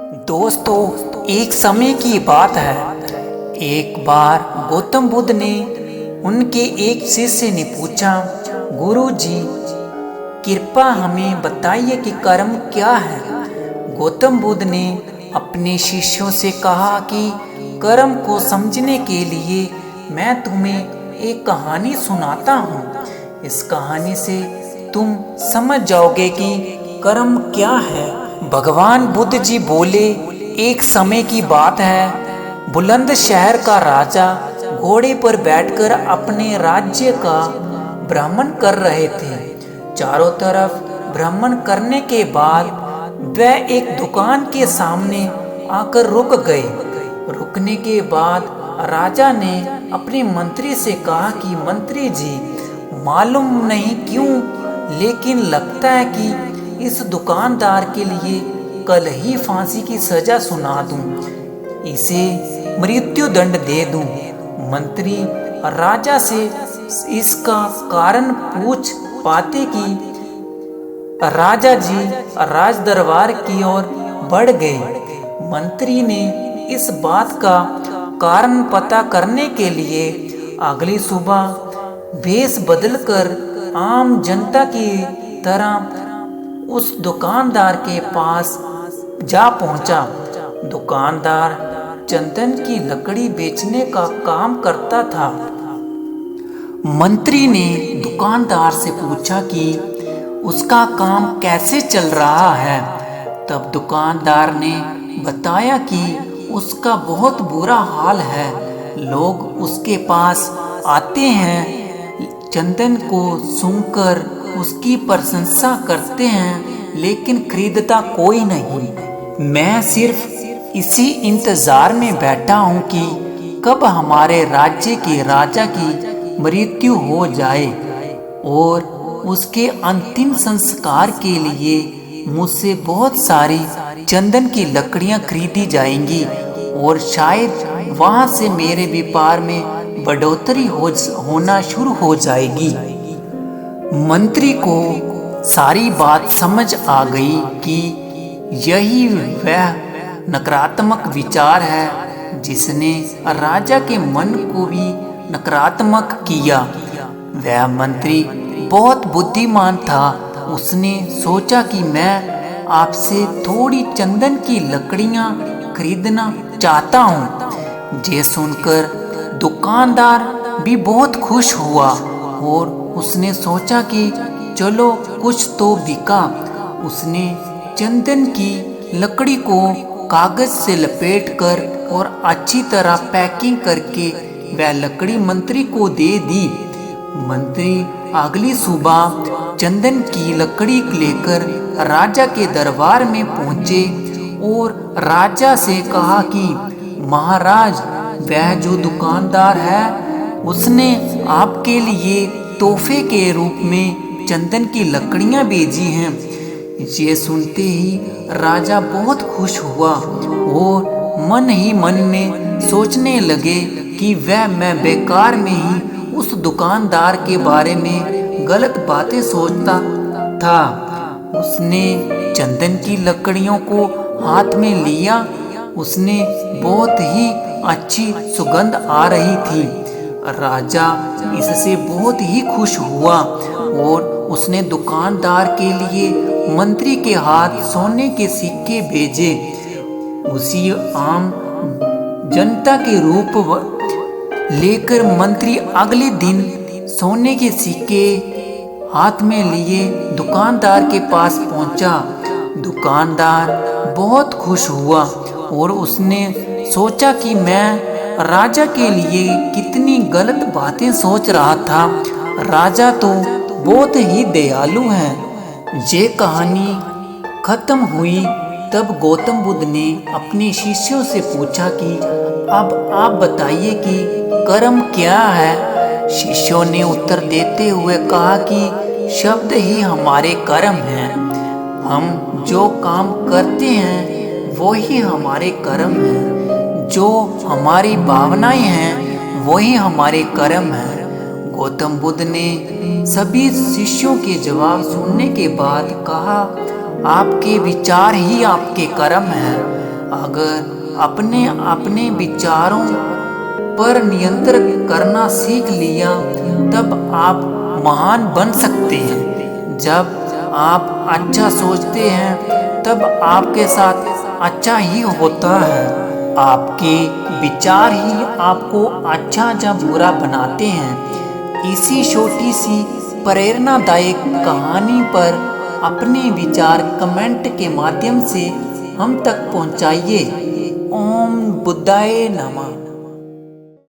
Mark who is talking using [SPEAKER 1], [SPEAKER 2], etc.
[SPEAKER 1] दोस्तों, एक समय की बात है। एक बार गौतम बुद्ध ने उनके एक शिष्य ने पूछा, गुरु जी, कृपा हमें बताइए कि कर्म क्या है। गौतम बुद्ध ने अपने शिष्यों से कहा कि कर्म को समझने के लिए मैं तुम्हें एक कहानी सुनाता हूँ। इस कहानी से तुम समझ जाओगे कि कर्म क्या है। भगवान बुद्ध जी बोले, एक समय की बात है। बुलंद शहर का राजा घोड़े पर बैठकर अपने राज्य का भ्रमण कर रहे थे। चारों तरफ भ्रमण करने के बाद वह एक दुकान के सामने आकर रुक गए। रुकने के बाद राजा ने अपने मंत्री से कहा कि मंत्री जी, मालूम नहीं क्यों, लेकिन लगता है कि इस दुकानदार के लिए कल ही फांसी की सजा सुना दूं, इसे मृत्यु दंड दे दूं। मंत्री राजा से इसका कारण पूछ पाते कि राजा जी राज दरबार की ओर बढ़ गए। मंत्री ने इस बात का कारण पता करने के लिए अगली सुबह भेष बदलकर आम जनता की तरह उस दुकानदार के पास जा पहुंचा। दुकानदार चंदन की लकड़ी बेचने का काम करता था। मंत्री ने दुकानदार से पूछा कि उसका काम कैसे चल रहा है। तब दुकानदार ने बताया कि उसका बहुत बुरा हाल है। लोग उसके पास आते हैं, चंदन को सूंघकर उसकी प्रशंसा करते हैं, लेकिन खरीदता कोई नहीं। मैं सिर्फ इसी इंतजार में बैठा हूँ कि कब हमारे राज्य के राजा की मृत्यु हो जाए और उसके अंतिम संस्कार के लिए मुझसे बहुत सारी चंदन की लकड़ियाँ खरीदी जाएंगी और शायद वहाँ से मेरे व्यापार में बढ़ोतरी होना शुरू हो जाएगी। मंत्री को सारी बात समझ आ गई कि यही वह नकारात्मक विचार है जिसने राजा के मन को भी नकारात्मक किया। वह मंत्री बहुत बुद्धिमान था। उसने सोचा कि मैं आपसे थोड़ी चंदन की लकड़ियां खरीदना चाहता हूँ। ये सुनकर दुकानदार भी बहुत खुश हुआ और उसने सोचा कि चलो कुछ तो बिका। उसने चंदन की लकड़ी को कागज से लपेटकर और अच्छी तरह पैकिंग करके वह लकड़ी मंत्री को दे दी। मंत्री अगली सुबह चंदन की लकड़ी लेकर राजा के दरबार में पहुंचे और राजा से कहा कि महाराज, वह जो दुकानदार है उसने आपके लिए तोहफे के रूप में चंदन की लकड़ियां भेजी हैं। ये सुनते ही राजा बहुत खुश हुआ और मन ही मन में सोचने लगे कि मैं बेकार में ही उस दुकानदार के बारे में गलत बातें सोचता था। उसने चंदन की लकड़ियों को हाथ में लिया। उसने बहुत ही अच्छी सुगंध आ रही थी। राजा इससे बहुत ही खुश हुआ और उसने दुकानदार के लिए मंत्री के हाथ सोने के सिक्के भेजे। उसी आम जनता के रूप लेकर मंत्री अगले दिन सोने के सिक्के हाथ में लिए दुकानदार के पास पहुंचा। दुकानदार बहुत खुश हुआ और उसने सोचा कि मैं राजा के लिए कितनी गलत बातें सोच रहा था। राजा तो बहुत ही दयालु है। ये कहानी खत्म हुई। तब गौतम बुद्ध ने अपने शिष्यों से पूछा कि अब आप बताइए कि कर्म क्या है। शिष्यों ने उत्तर देते हुए कहा कि शब्द ही हमारे कर्म हैं। हम जो काम करते हैं वो ही हमारे कर्म हैं। जो हमारी भावनाएं हैं वही हमारे कर्म हैं। गौतम बुद्ध ने सभी शिष्यों के जवाब सुनने के बाद कहा, आपके विचार ही आपके कर्म हैं। अगर अपने अपने विचारों पर नियंत्रण करना सीख लिया तब आप महान बन सकते हैं। जब आप अच्छा सोचते हैं तब आपके साथ अच्छा ही होता है। आपके विचार ही आपको अच्छा या बुरा बनाते हैं। इसी छोटी सी प्रेरणादायक कहानी पर अपने विचार कमेंट के माध्यम से हम तक पहुंचाइए। ओम बुद्धाय नमः।